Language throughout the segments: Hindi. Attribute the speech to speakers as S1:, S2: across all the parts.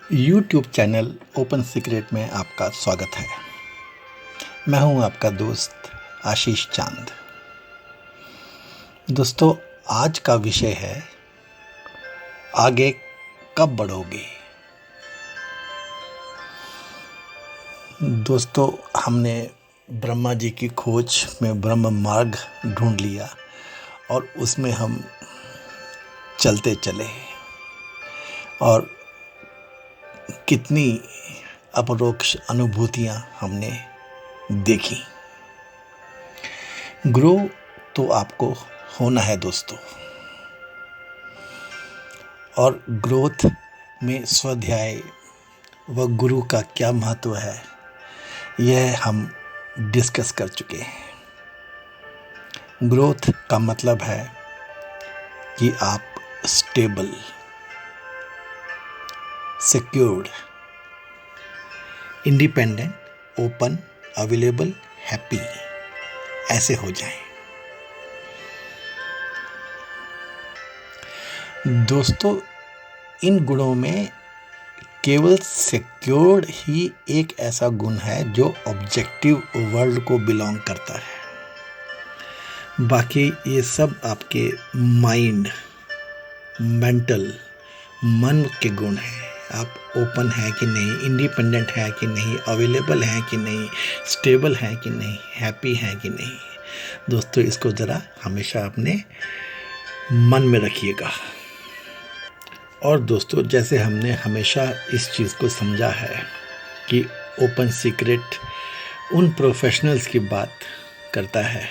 S1: यूट्यूब चैनल ओपन सीक्रेट में आपका स्वागत है। मैं हूं आपका दोस्त आशीष चांद। दोस्तों, आज का विषय है आगे कब बढ़ोगे। दोस्तों, हमने ब्रह्मा जी की खोज में ब्रह्म मार्ग ढूंढ लिया और उसमें हम चलते चले और कितनी अपरोक्ष अनुभूतियां हमने देखी। ग्रो तो आपको होना है दोस्तों, और ग्रोथ में स्वाध्याय व गुरु का क्या महत्व है, यह हम डिस्कस कर चुके हैं। ग्रोथ का मतलब है कि आप stable, secured, independent, open, available, happy ऐसे हो जाएं। दोस्तों, इन गुणों में केवल सिक्योर्ड ही एक ऐसा गुण है जो ऑब्जेक्टिव वर्ल्ड को बिलोंग करता है। बाकी ये सब आपके माइंड, मेंटल, मन के गुण हैं। आप ओपन है कि नहीं, इंडिपेंडेंट है कि नहीं, अवेलेबल है कि नहीं, स्टेबल है कि नहीं, हैप्पी है कि नहीं। दोस्तों, इसको ज़रा हमेशा अपने मन में रखिएगा। और दोस्तों, जैसे हमने हमेशा इस चीज़ को समझा है कि ओपन सीक्रेट उन प्रोफेशनल्स की बात करता है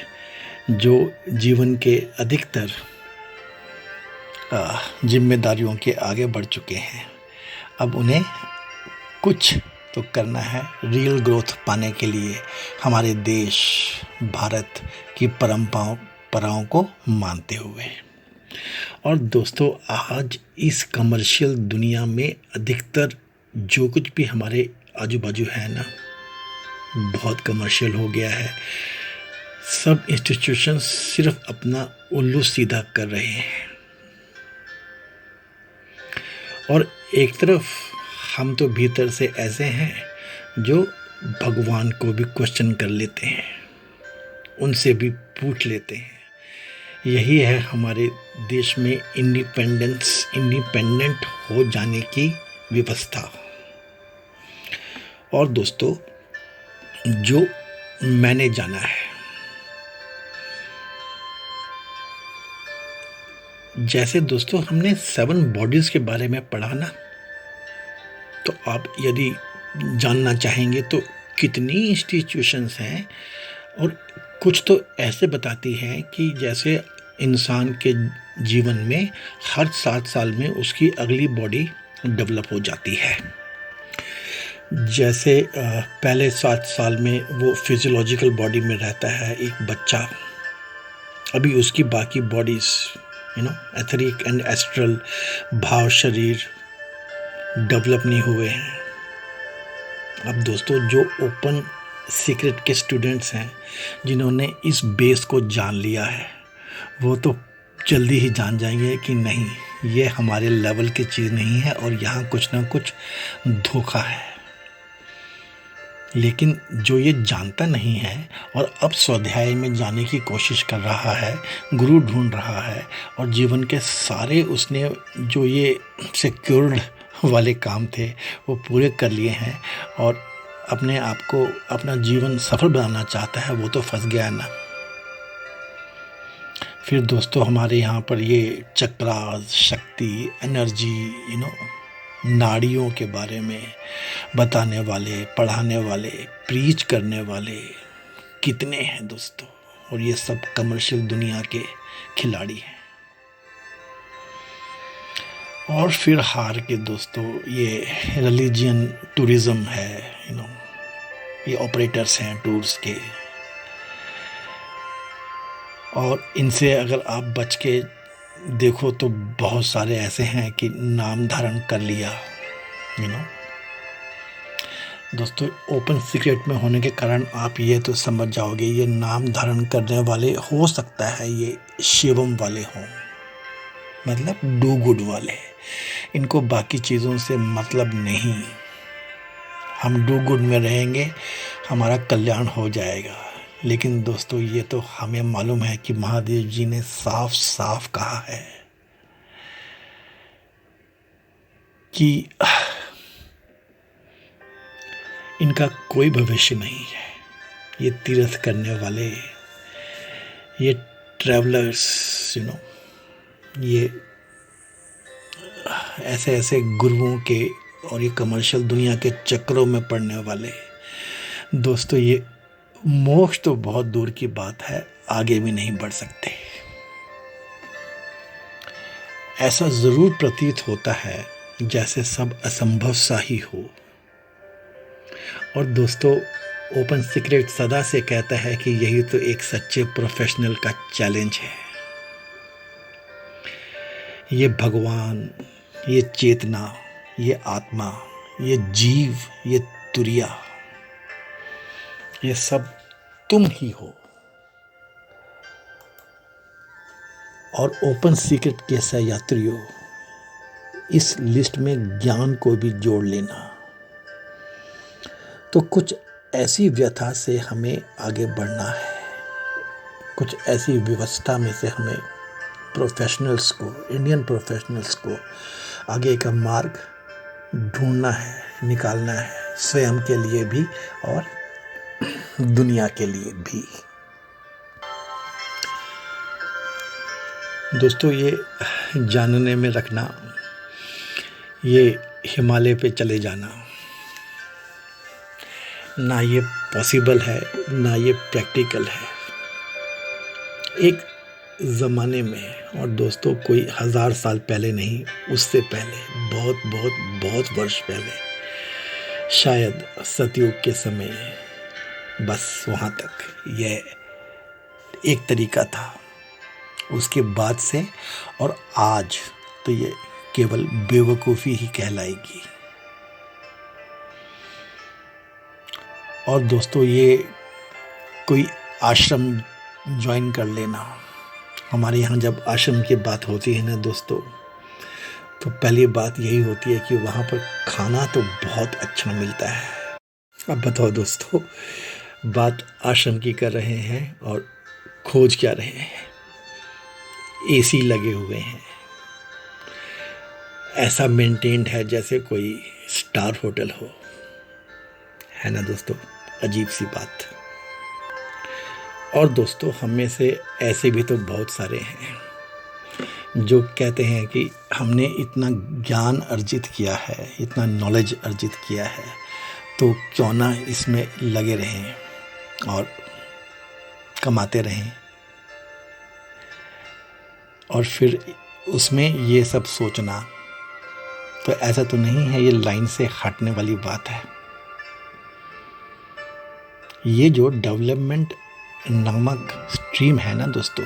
S1: जो जीवन के अधिकतर जिम्मेदारियों के आगे बढ़ चुके हैं। अब उन्हें कुछ तो करना है रियल ग्रोथ पाने के लिए, हमारे देश भारत की परंपराओं को मानते हुए। और दोस्तों, आज इस कमर्शियल दुनिया में अधिकतर जो कुछ भी हमारे आजू बाजू है ना, बहुत कमर्शियल हो गया है। सब इंस्टीट्यूशंस सिर्फ अपना उल्लू सीधा कर रहे हैं, और एक तरफ हम तो भीतर से ऐसे हैं जो भगवान को भी क्वेश्चन कर लेते हैं, उनसे भी पूछ लेते हैं। यही है हमारे देश में इंडिपेंडेंट हो जाने की व्यवस्था। और दोस्तों, जो मैंने जाना है, जैसे दोस्तों हमने 7 बॉडीज के बारे में पढ़ा ना, तो आप यदि जानना चाहेंगे तो कितनी इंस्टीट्यूशंस हैं, और कुछ तो ऐसे बताती हैं कि जैसे इंसान के जीवन में हर 7 साल में उसकी अगली बॉडी डेवलप हो जाती है। जैसे पहले 7 साल में वो फिजियोलॉजिकल बॉडी में रहता है एक बच्चा, अभी उसकी बाकी बॉडीज एथरिक एंड एस्ट्रल भाव शरीर डेवलप नहीं हुए हैं। अब दोस्तों, जो ओपन सीक्रेट के स्टूडेंट्स हैं, जिन्होंने इस बेस को जान लिया है, वो तो जल्दी ही जान जाएंगे कि नहीं, ये हमारे लेवल की चीज़ नहीं है और यहाँ कुछ ना कुछ धोखा है। लेकिन जो ये जानता नहीं है और अब स्वाध्याय में जाने की कोशिश कर रहा है, गुरु ढूंढ रहा है, और जीवन के सारे उसने जो ये सिक्योर्ड वाले काम थे वो पूरे कर लिए हैं, और अपने आप को अपना जीवन सफल बनाना चाहता है, वो तो फंस गया ना। फिर दोस्तों, हमारे यहाँ पर ये चक्रास, शक्ति, एनर्जी, नाड़ियों के बारे में बताने वाले, पढ़ाने वाले, प्रीच करने वाले कितने हैं दोस्तों, और ये सब कमर्शियल दुनिया के खिलाड़ी हैं। और फिर हार के दोस्तों, ये रिलीजियन टूरिज्म है, ये ऑपरेटर्स हैं टूर्स के, और इनसे अगर आप बच के देखो तो बहुत सारे ऐसे हैं कि नाम धारण कर लिया। दोस्तों, ओपन सीक्रेट में होने के कारण आप ये तो समझ जाओगे, ये नाम धारण करने वाले हो सकता है ये शिवम वाले हों, मतलब डू गुड वाले, इनको बाकी चीज़ों से मतलब नहीं। हम डू गुड में रहेंगे, हमारा कल्याण हो जाएगा। लेकिन दोस्तों, ये तो हमें मालूम है कि महादेव जी ने साफ साफ कहा है कि इनका कोई भविष्य नहीं है। ये तीर्थ करने वाले, ये ट्रैवलर्स, ये ऐसे ऐसे गुरुओं के और ये कमर्शियल दुनिया के चक्रों में पड़ने वाले दोस्तों, ये मोक्ष तो बहुत दूर की बात है, आगे भी नहीं बढ़ सकते। ऐसा जरूर प्रतीत होता है जैसे सब असंभव सा ही हो। और दोस्तों, ओपन सीक्रेट सदा से कहता है कि यही तो एक सच्चे प्रोफेशनल का चैलेंज है। ये भगवान, ये चेतना, ये आत्मा, ये जीव, ये तुरिया, ये सब तुम ही हो। और ओपन सीक्रेट के सहयात्रियों, इस लिस्ट में ज्ञान को भी जोड़ लेना। तो कुछ ऐसी व्यथा से हमें आगे बढ़ना है, कुछ ऐसी व्यवस्था में से हमें प्रोफेशनल्स को, इंडियन प्रोफेशनल्स को आगे का मार्ग ढूंढना है, निकालना है, स्वयं के लिए भी और दुनिया के लिए भी। दोस्तों, ये जानने में रखना, ये हिमालय पे चले जाना ना ये पॉसिबल है, ना ये प्रैक्टिकल है। एक ज़माने में, और दोस्तों कोई 1000 साल पहले नहीं, उससे पहले, बहुत बहुत बहुत वर्ष पहले, शायद सतयुग के समय, बस वहाँ तक यह एक तरीका था। उसके बाद से और आज तो ये केवल बेवकूफ़ी ही कहलाएगी। और दोस्तों, ये कोई आश्रम ज्वाइन कर लेना, हमारे यहाँ जब आश्रम की बात होती है ना दोस्तों, तो पहली बात यही होती है कि वहाँ पर खाना तो बहुत अच्छा मिलता है। अब बताओ दोस्तों, बात आश्रम की कर रहे हैं और खोज क्या रहे हैं? एसी लगे हुए हैं, ऐसा मेंटेन्ड है जैसे कोई स्टार होटल हो, है ना दोस्तों? अजीब सी बात। और दोस्तों, हम में से ऐसे भी तो बहुत सारे हैं जो कहते हैं कि हमने इतना ज्ञान अर्जित किया है, इतना नॉलेज अर्जित किया है, तो क्यों ना इसमें लगे रहें और कमाते रहें। और फिर उसमें ये सब सोचना, तो ऐसा तो नहीं है, ये लाइन से हटने वाली बात है। ये जो डेवलपमेंट नामक स्ट्रीम है ना दोस्तों,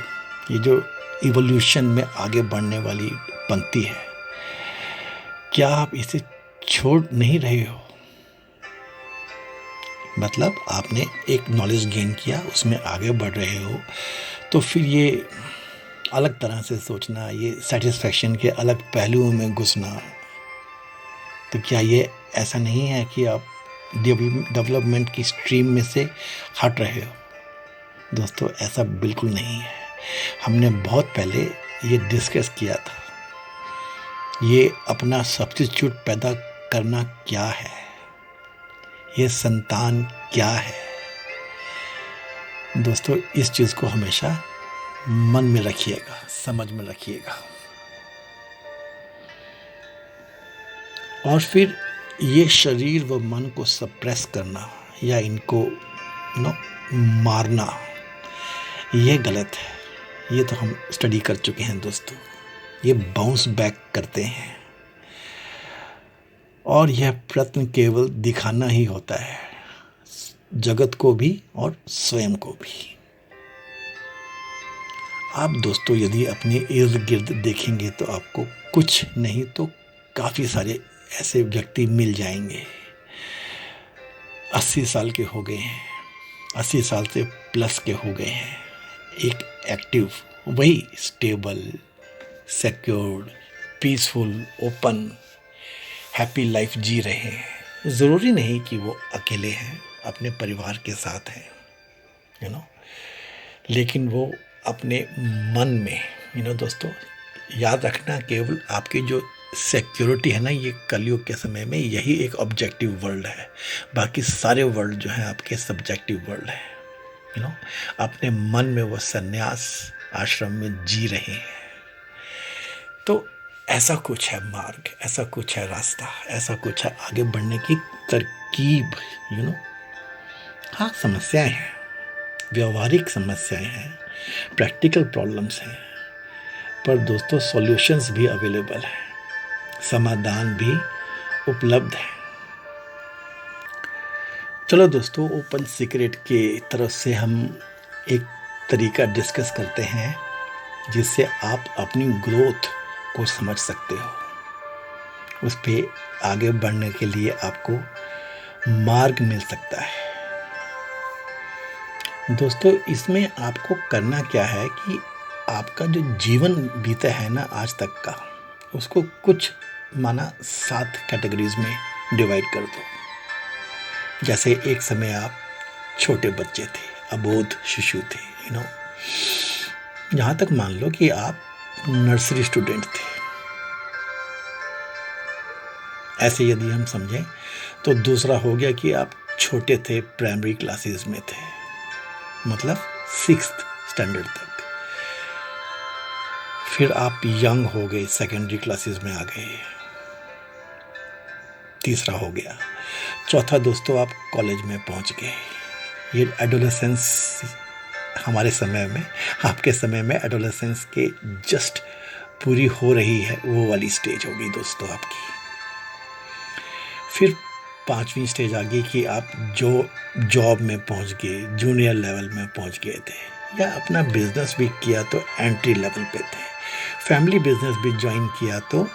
S1: ये जो इवोल्यूशन में आगे बढ़ने वाली पंक्ति है, क्या आप इसे छोड़ नहीं रहे हो? मतलब आपने एक नॉलेज गेन किया, उसमें आगे बढ़ रहे हो, तो फिर ये अलग तरह से सोचना, ये सेटिस्फैक्शन के अलग पहलुओं में घुसना, तो क्या ये ऐसा नहीं है कि आप डेवलपमेंट की स्ट्रीम में से हट रहे हो? दोस्तों, ऐसा बिल्कुल नहीं है। हमने बहुत पहले ये डिस्कस किया था, ये अपना सब्स्टिट्यूट पैदा करना क्या है, ये संतान क्या है। दोस्तों, इस चीज़ को हमेशा मन में रखिएगा, समझ में रखिएगा। और फिर ये शरीर व मन को सप्रेस करना या इनको मारना, ये गलत है। ये तो हम स्टडी कर चुके हैं दोस्तों। ये बाउंस बैक करते हैं और यह प्रयत्न केवल दिखाना ही होता है, जगत को भी और स्वयं को भी। आप दोस्तों यदि अपने इर्द गिर्द देखेंगे तो आपको कुछ नहीं तो काफ़ी सारे ऐसे व्यक्ति मिल जाएंगे, 80 साल के हो गए हैं, 80 साल से प्लस के हो गए हैं, एक एक्टिव, वही stable, secured, peaceful, open, happy life जी रहे हैं। ज़रूरी नहीं कि वो अकेले हैं, अपने परिवार के साथ हैं, यू नो, लेकिन वो अपने मन में, दोस्तों याद रखना, केवल आपकी जो सिक्योरिटी है ना, ये कलयुग के समय में यही एक ऑब्जेक्टिव वर्ल्ड है। बाकी सारे वर्ल्ड जो हैं आपके सब्जेक्टिव वर्ल्ड है। अपने मन में वो सन्यास आश्रम में जी रहे हैं। तो ऐसा कुछ है मार्ग, ऐसा कुछ है रास्ता, ऐसा कुछ है आगे बढ़ने की तरकीब। हाँ, समस्याएं हैं, व्यवहारिक समस्याएं हैं, प्रैक्टिकल प्रॉब्लम्स हैं, पर दोस्तों सॉल्यूशंस भी अवेलेबल हैं, समाधान भी उपलब्ध है। चलो दोस्तों, ओपन सीक्रेट के तरफ से हम एक तरीका डिस्कस करते हैं जिससे आप अपनी ग्रोथ को समझ सकते हो। उस पे आगे बढ़ने के लिए आपको मार्ग मिल सकता है। दोस्तों, इसमें आपको करना क्या है कि आपका जो जीवन बीता है ना आज तक का, उसको कुछ माना 7 कैटेगरीज में डिवाइड कर दो। जैसे एक समय आप छोटे बच्चे थे, अबोध शिशु थे, यहाँ तक मान लो कि आप नर्सरी स्टूडेंट थे। ऐसे यदि हम समझें तो दूसरा हो गया कि आप छोटे थे, प्राइमरी क्लासेस में थे, मतलब 6th स्टैंडर्ड तक। फिर आप यंग हो गए, सेकेंडरी क्लासेस में आ गए, तीसरा हो गया। चौथा दोस्तों, आप कॉलेज में पहुंच गए। ये एडोलेसेंस हमारे समय में, आपके समय में एडोलेसेंस के जस्ट पूरी हो रही है, वो वाली स्टेज होगी दोस्तों आपकी। फिर 5वीं स्टेज आ गई कि आप जो जॉब में पहुंच गए, जूनियर लेवल में पहुंच गए थे, या अपना बिजनेस भी किया तो एंट्री लेवल पे थे, फैमिली बिजनेस भी ज्वाइन किया तो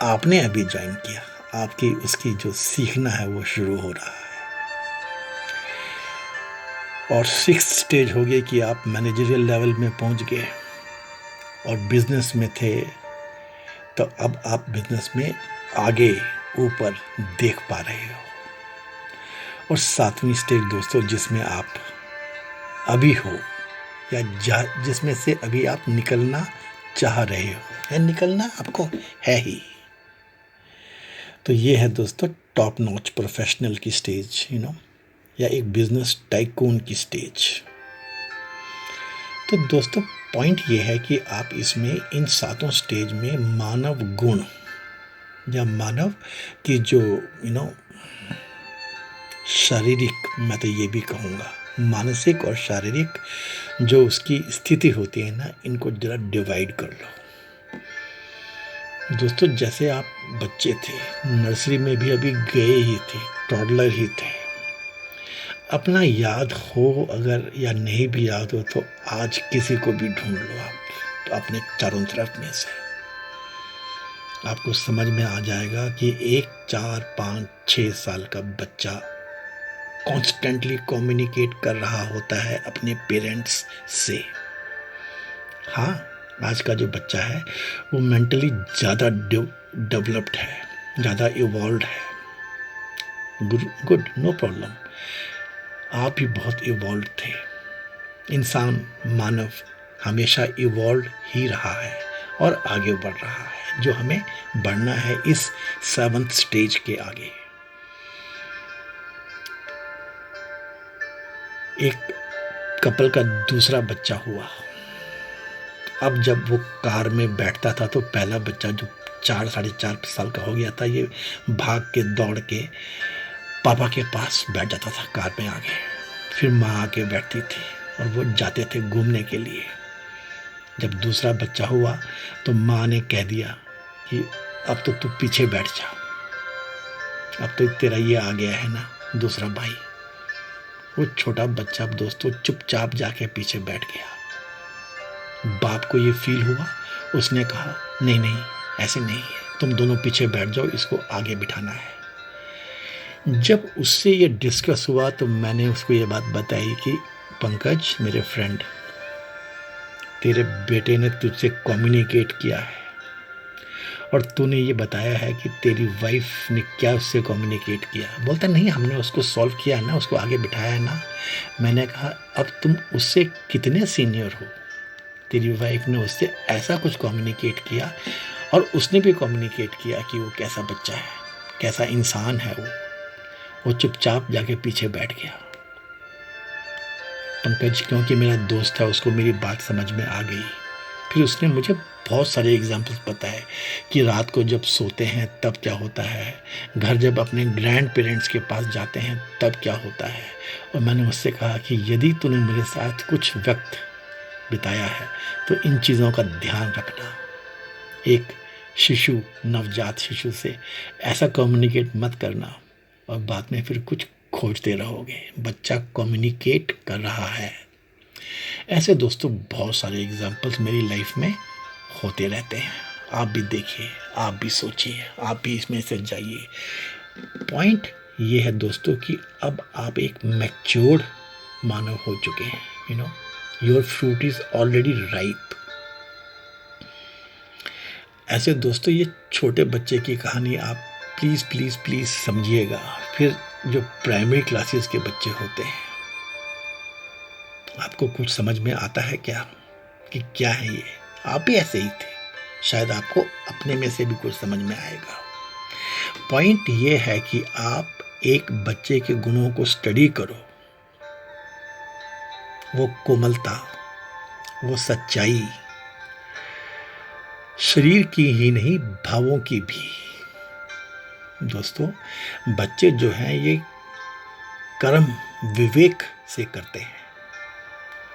S1: आपने अभी ज्वाइन किया, आपकी उसकी जो सीखना है वो शुरू हो रहा है। और 6th स्टेज हो गई कि आप मैनेजरियल लेवल में पहुंच गए और बिजनेस में थे, तो अब आप बिजनेस में आगे ऊपर देख पा रहे हो। और 7वीं स्टेज दोस्तों, जिसमें आप अभी हो, या जिसमें से अभी आप निकलना चाह रहे हो, या निकलना आपको है ही। तो ये है दोस्तों टॉप नॉच प्रोफेशनल की स्टेज, या एक बिजनेस टाइकून की स्टेज। तो दोस्तों पॉइंट ये है कि आप इसमें इन 7 स्टेज में मानव गुण, या मानव की जो शारीरिक, मैं तो ये भी कहूँगा मानसिक और शारीरिक जो उसकी स्थिति होती है ना, इनको जरा डिवाइड कर लो। दोस्तों जैसे आप बच्चे थे, नर्सरी में भी अभी गए ही थे, टॉडलर ही थे, अपना याद हो अगर या नहीं भी याद हो तो आज किसी को भी ढूंढ लो आप, तो अपने चारों तरफ में से आपको समझ में आ जाएगा कि एक 4, 5, 6 साल का बच्चा कॉन्स्टेंटली कम्युनिकेट कर रहा होता है अपने पेरेंट्स से। हाँ, आज का जो बच्चा है वो मेंटली ज़्यादा डेवलप्ड है, ज़्यादा इवॉल्व है। Good, no problem. आप भी बहुत इवॉल्व थे। इंसान, मानव हमेशा इवॉल्व ही रहा है और आगे बढ़ रहा है, जो हमें बढ़ना है इस 7th स्टेज के आगे। एक कपल का दूसरा बच्चा हुआ। अब जब वो कार में बैठता था तो पहला बच्चा जो 4, 4.5 साल का हो गया था, ये भाग के दौड़ के पापा के पास बैठ जाता था कार में आगे। फिर माँ आके बैठती थी और वो जाते थे घूमने के लिए। जब दूसरा बच्चा हुआ तो माँ ने कह दिया कि अब तो तू पीछे बैठ जा, अब तो तेरा ये आ गया है ना दूसरा भाई। वो छोटा बच्चा दोस्तों चुपचाप जाके पीछे बैठ गया। बाप को ये फील हुआ, उसने कहा नहीं नहीं ऐसे नहीं है, तुम दोनों पीछे बैठ जाओ, इसको आगे बिठाना है। जब उससे ये डिस्कस हुआ तो मैंने उसको ये बात बताई कि पंकज मेरे फ्रेंड, तेरे बेटे ने तुझसे कम्युनिकेट किया है और तूने ये बताया है कि तेरी वाइफ ने क्या उससे कम्युनिकेट किया। बोलता नहीं, हमने उसको सॉल्व किया ना, उसको आगे बिठाया ना। मैंने कहा अब तुम उससे कितने सीनियर हो, तेरी वाइफ ने उससे ऐसा कुछ कम्युनिकेट किया और उसने भी कम्युनिकेट किया कि वो कैसा बच्चा है, कैसा इंसान है वो चुपचाप जाके पीछे बैठ गया। पंकज क्योंकि मेरा दोस्त है, उसको मेरी बात समझ में आ गई। फिर उसने मुझे बहुत सारे एग्जाम्पल्स बताए कि रात को जब सोते हैं तब क्या होता है, घर जब अपने ग्रैंड पेरेंट्स के पास जाते हैं तब क्या होता है। और मैंने उससे कहा कि यदि तूने मेरे साथ कुछ वक्त बिताया है तो इन चीज़ों का ध्यान रखना। एक शिशु, नवजात शिशु से ऐसा कम्युनिकेट मत करना और बाद में फिर कुछ खोजते रहोगे। बच्चा कम्युनिकेट कर रहा है। ऐसे दोस्तों बहुत सारे एग्जाम्पल्स मेरी लाइफ में होते रहते हैं। आप भी देखिए, आप भी सोचिए, आप भी इसमें से जाइए। पॉइंट ये है दोस्तों कि अब आप एक मैच्योर्ड मानव हो चुके हैं। Your fruit is already ripe. ऐसे दोस्तों ये छोटे बच्चे की कहानी आप प्लीज़ प्लीज़ प्लीज़ समझिएगा। फिर जो प्राइमरी क्लासेस के बच्चे होते हैं, आपको कुछ समझ में आता है क्या कि क्या है ये? आप भी ऐसे ही थे, शायद आपको अपने में से भी कुछ समझ में आएगा। पॉइंट ये है कि आप एक बच्चे के गुणों को स्टडी करो, वो कोमलता, वो सच्चाई, शरीर की ही नहीं भावों की भी। दोस्तों बच्चे जो हैं ये कर्म विवेक से करते हैं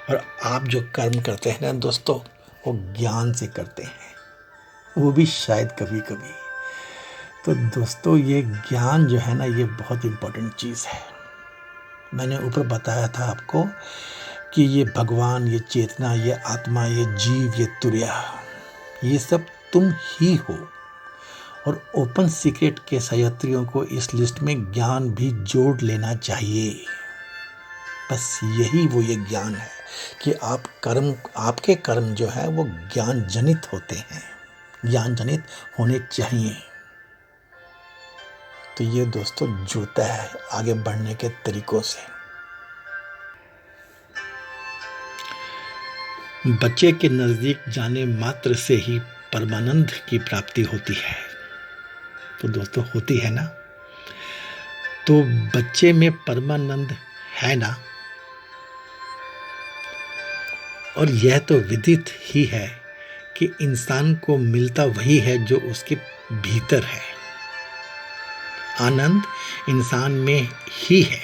S1: और आप जो कर्म करते हैं ना दोस्तों, वो ज्ञान से करते हैं, वो भी शायद कभी कभी। तो दोस्तों ये ज्ञान जो है ना, ये बहुत इम्पोर्टेंट चीज़ है। मैंने ऊपर बताया था आपको कि ये भगवान, ये चेतना, ये आत्मा, ये जीव, ये तुर्या, ये सब तुम ही हो। और ओपन सीक्रेट के सहयात्रियों को इस लिस्ट में ज्ञान भी जोड़ लेना चाहिए। बस यही वो ये ज्ञान है कि आपके कर्म जो है वो ज्ञान जनित होते हैं, ज्ञान जनित होने चाहिए। तो ये दोस्तों जुड़ता है आगे बढ़ने के तरीकों से। बच्चे के नजदीक जाने मात्र से ही परमानंद की प्राप्ति होती है। तो दोस्तों होती है ना? तो बच्चे में परमानंद है ना? और यह तो विदित ही है कि इंसान को मिलता वही है जो उसके भीतर है। आनंद इंसान में ही है,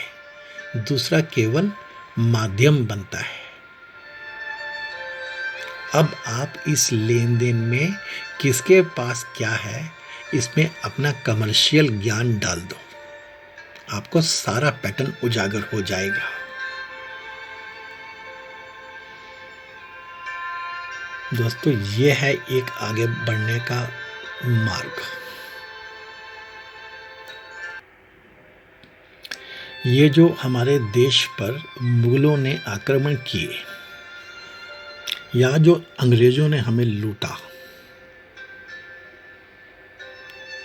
S1: दूसरा केवल माध्यम बनता है। अब आप इस लेन देन में किसके पास क्या है, इसमें अपना कमर्शियल ज्ञान डाल दो, आपको सारा पैटर्न उजागर हो जाएगा। दोस्तों ये है एक आगे बढ़ने का मार्ग। ये जो हमारे देश पर मुगलों ने आक्रमण किए या जो अंग्रेजों ने हमें लूटा,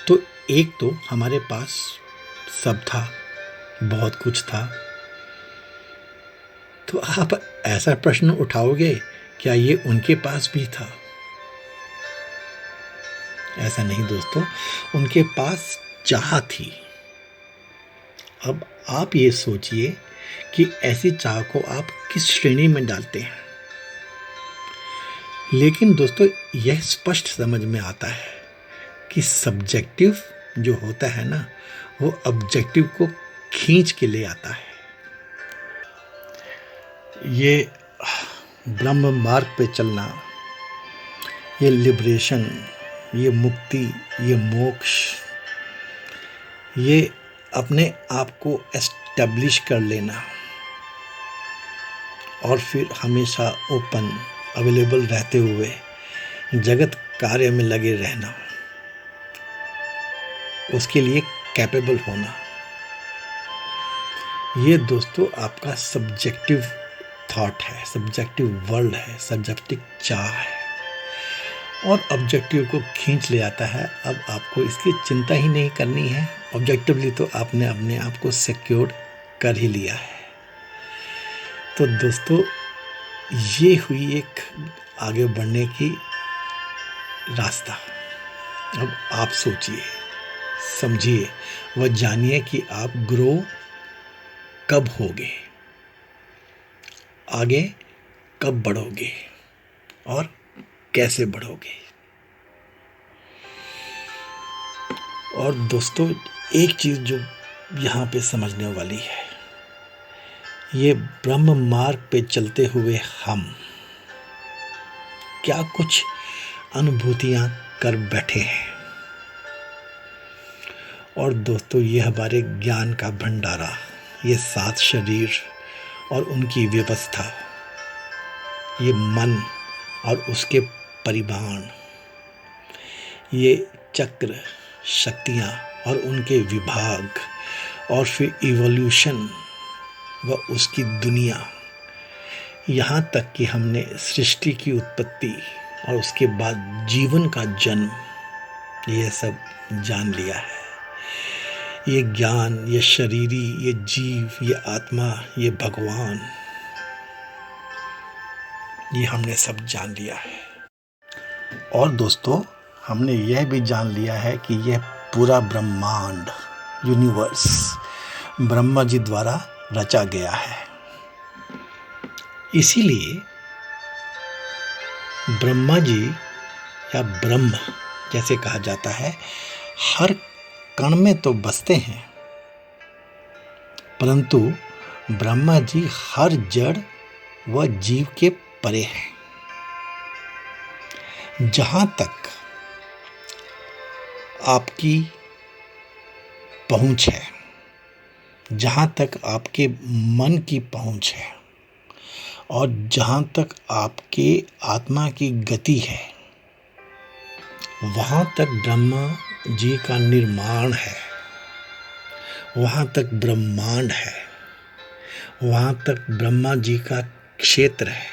S1: तो एक तो हमारे पास सब था, बहुत कुछ था। तो आप ऐसा प्रश्न उठाओगे, क्या ये उनके पास भी था? ऐसा नहीं दोस्तों, उनके पास चाह थी। अब आप ये सोचिए कि ऐसी चाह को आप किस श्रेणी में डालते हैं। लेकिन दोस्तों यह स्पष्ट समझ में आता है कि सब्जेक्टिव जो होता है ना, वो ऑब्जेक्टिव को खींच के ले आता है। ये ब्रह्म मार्ग पे चलना, ये लिबरेशन, ये मुक्ति, ये मोक्ष, ये अपने आप को एस्टेब्लिश कर लेना और फिर हमेशा ओपन अवेलेबल रहते हुए जगत कार्य में लगे रहना, उसके लिए कैपेबल होना, ये दोस्तों आपका सब्जेक्टिव थॉट है, सब्जेक्टिव वर्ल्ड है, सब्जेक्टिव चाह है। और ऑब्जेक्टिव को खींच ले आता है। अब आपको इसकी चिंता ही नहीं करनी है, ऑब्जेक्टिवली तो आपने अपने आप को सिक्योर कर ही लिया है। तो दोस्तों, ये हुई एक आगे बढ़ने की रास्ता। अब आप सोचिए, समझिए व जानिए कि आप ग्रो कब होगे, आगे कब बढ़ोगे और कैसे बढ़ोगे। और दोस्तों, एक चीज़ जो यहाँ पे समझने वाली है, ये ब्रह्म मार्ग पे चलते हुए हम क्या कुछ अनुभूतियाँ कर बैठे हैं। और दोस्तों, ये हमारे ज्ञान का भंडारा, ये 7 शरीर और उनकी व्यवस्था, ये मन और उसके परिमाण, ये चक्र, शक्तियाँ और उनके विभाग, और फिर इवोल्यूशन व उसकी दुनिया, यहाँ तक कि हमने सृष्टि की उत्पत्ति और उसके बाद जीवन का जन्म, ये सब जान लिया है। ये ज्ञान, ये शरीरी, ये जीव, ये आत्मा, ये भगवान, ये हमने सब जान लिया है। और दोस्तों, हमने यह भी जान लिया है कि यह पूरा ब्रह्मांड, यूनिवर्स, ब्रह्मा जी द्वारा रचा गया है। इसीलिए ब्रह्मा जी या ब्रह्म जैसे कहा जाता है, हर कण में तो बसते हैं, परंतु ब्रह्मा जी हर जड़ व जीव के परे हैं। जहां तक आपकी पहुंच है, जहां तक आपके मन की पहुंच है, और जहां तक आपके आत्मा की गति है, वहां तक ब्रह्मा जी का निर्माण है, वहां तक ब्रह्मांड है, वहां तक ब्रह्मा जी का क्षेत्र है,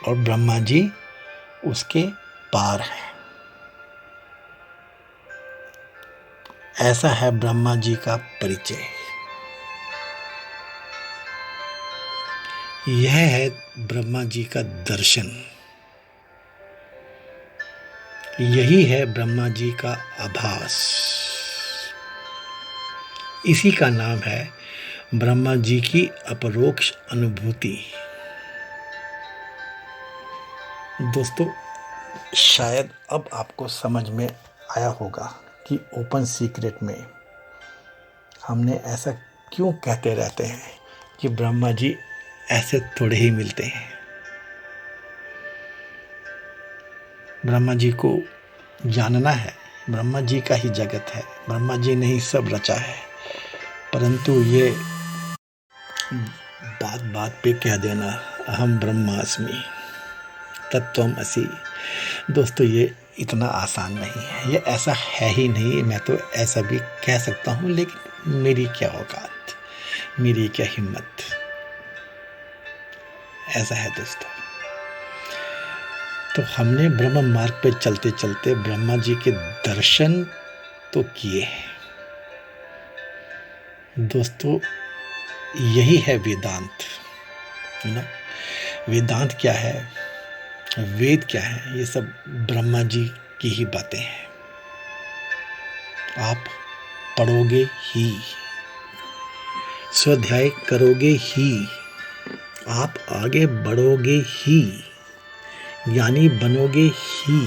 S1: और ब्रह्मा जी उसके पार है। ऐसा है ब्रह्मा जी का परिचय। यह है ब्रह्मा जी का दर्शन। यही है ब्रह्मा जी का आभास। इसी का नाम है ब्रह्मा जी की अपरोक्ष अनुभूति। दोस्तों, शायद अब आपको समझ में आया होगा कि ओपन सीक्रेट में हमने ऐसा क्यों कहते रहते हैं कि ब्रह्मा जी ऐसे थोड़े ही मिलते हैं। ब्रह्मा जी को जानना है, ब्रह्मा जी का ही जगत है, ब्रह्मा जी ने ही सब रचा है, परंतु ये बात बात पे कह देना अहम ब्रह्मास्मि तत्त्वमसि, दोस्तों ये इतना आसान नहीं है, ये ऐसा है ही नहीं। मैं तो ऐसा भी कह सकता हूँ, लेकिन मेरी क्या औकात, मेरी क्या हिम्मत। ऐसा है दोस्तों। तो हमने ब्रह्म मार्ग पे चलते चलते ब्रह्मा जी के दर्शन तो किए हैं। दोस्तों, यही है वेदांत, है ना। वेदांत क्या है, वेद क्या है, ये सब ब्रह्मा जी की ही बातें हैं। आप पढ़ोगे ही, स्वाध्याय करोगे ही, आप आगे बढ़ोगे ही, ज्ञानी बनोगे ही,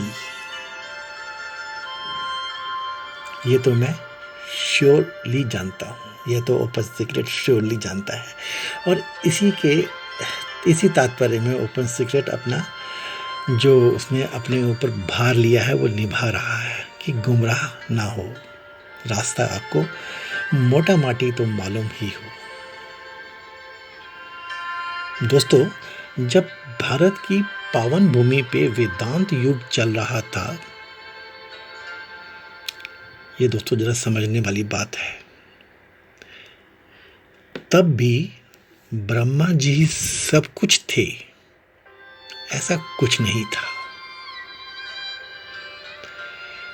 S1: ये तो मैं श्योरली जानता हूँ, ये तो ओपन सीक्रेट श्योरली जानता है। और इसी तात्पर्य में ओपन सीक्रेट अपना जो उसने अपने ऊपर भार लिया है वो निभा रहा है कि गुमराह ना हो, रास्ता आपको मोटा माटी तो मालूम ही हो। दोस्तों, जब भारत की पावन भूमि पे वेदांत युग चल रहा था, ये दोस्तों जरा समझने वाली बात है, तब भी ब्रह्मा जी सब कुछ थे, ऐसा कुछ नहीं था।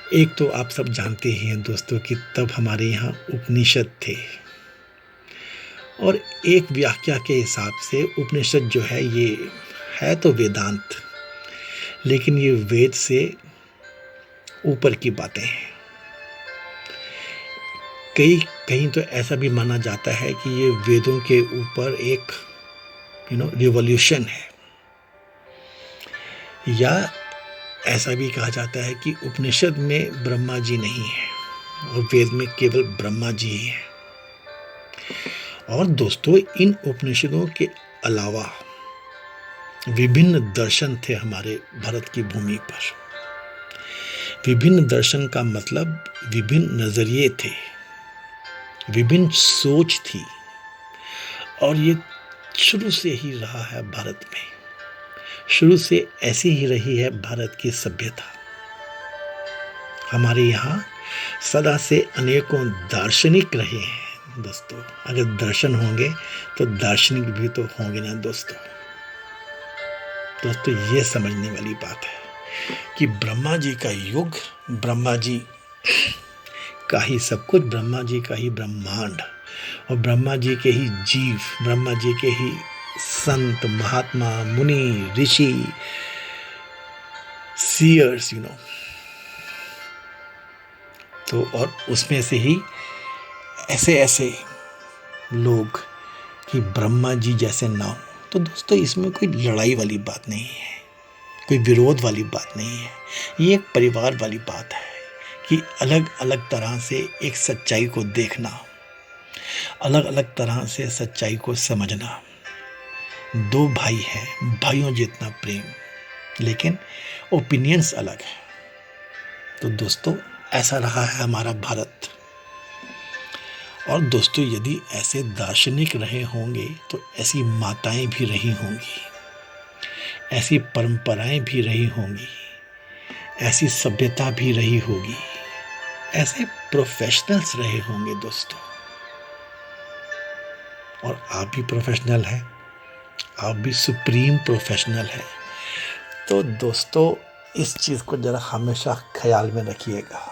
S1: एक तो आप सब जानते ही हैं दोस्तों कि तब हमारे यहाँ उपनिषद थे, और एक व्याख्या के हिसाब से उपनिषद जो है ये है तो वेदांत, लेकिन ये वेद से ऊपर की बातें हैं। कहीं तो ऐसा भी माना जाता है कि ये वेदों के ऊपर एक रिवॉल्यूशन है, या ऐसा भी कहा जाता है कि उपनिषद में ब्रह्मा जी नहीं है और वेद में केवल ब्रह्मा जी ही है। और दोस्तों, इन उपनिषदों के अलावा विभिन्न दर्शन थे हमारे भारत की भूमि पर। विभिन्न दर्शन का मतलब विभिन्न नजरिए थे, विभिन्न सोच थी, और ये शुरू से ही रहा है भारत में। शुरू से ऐसी ही रही है भारत की सभ्यता। हमारे यहाँ सदा से अनेकों दार्शनिक रहे हैं दोस्तों। अगर दर्शन होंगे तो दार्शनिक भी तो होंगे ना दोस्तों। ये समझने वाली बात है कि ब्रह्मा जी का युग, ब्रह्मा जी का ही सब कुछ, ब्रह्मा जी का ही ब्रह्मांड, और ब्रह्मा जी के ही जीव, ब्रह्मा जी के ही संत, महात्मा, मुनि, ऋषि, सीयर्स, तो और उसमें से ही ऐसे ऐसे लोग कि ब्रह्मा जी जैसे ना हो। तो दोस्तों, इसमें कोई लड़ाई वाली बात नहीं है, कोई विरोध वाली बात नहीं है। ये एक परिवार वाली बात है कि अलग अलग तरह से एक सच्चाई को देखना, अलग अलग तरह से सच्चाई को समझना। दो भाई हैं, भाइयों जितना प्रेम, लेकिन ओपिनियंस अलग है। तो दोस्तों, ऐसा रहा है हमारा भारत। और दोस्तों, यदि ऐसे दार्शनिक रहे होंगे तो ऐसी माताएं भी रही होंगी, ऐसी परंपराएं भी रही होंगी, ऐसी सभ्यता भी रही होगी, ऐसे प्रोफेशनल्स रहे होंगे दोस्तों। और आप भी प्रोफेशनल हैं, आप भी सुप्रीम प्रोफेशनल हैं। तो दोस्तों, इस चीज़ को ज़रा हमेशा ख्याल में रखिएगा।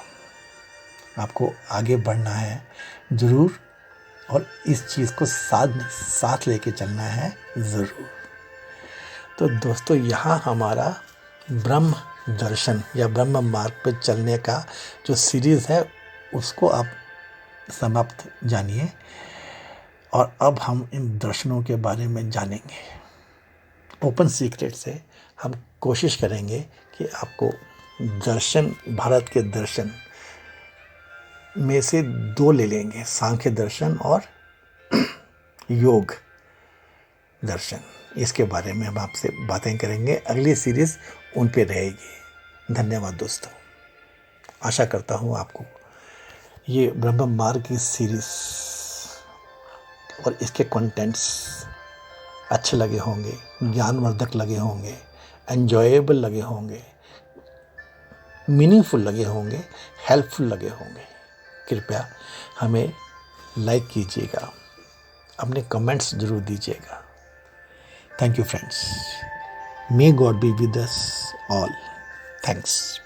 S1: आपको आगे बढ़ना है ज़रूर, और इस चीज़ को साथ लेके चलना है ज़रूर। तो दोस्तों, यहाँ हमारा ब्रह्म दर्शन या ब्रह्म मार्ग पर चलने का जो सीरीज़ है उसको आप समाप्त जानिए, और अब हम इन दर्शनों के बारे में जानेंगे। ओपन सीक्रेट से हम कोशिश करेंगे कि आपको दर्शन, भारत के दर्शन में से दो ले लेंगे, सांख्य दर्शन और योग दर्शन। इसके बारे में हम आपसे बातें करेंगे। अगली सीरीज़ उन पे रहेगी। धन्यवाद दोस्तों। आशा करता हूँ आपको ये ब्रह्म मार्ग की सीरीज़ और इसके कंटेंट्स अच्छे लगे होंगे, ज्ञानवर्धक लगे होंगे, एन्जॉयबल लगे होंगे, मीनिंगफुल लगे होंगे, हेल्पफुल लगे होंगे। कृपया हमें लाइक कीजिएगा, अपने कमेंट्स जरूर दीजिएगा। Thank you friends. May God be with us all. Thanks.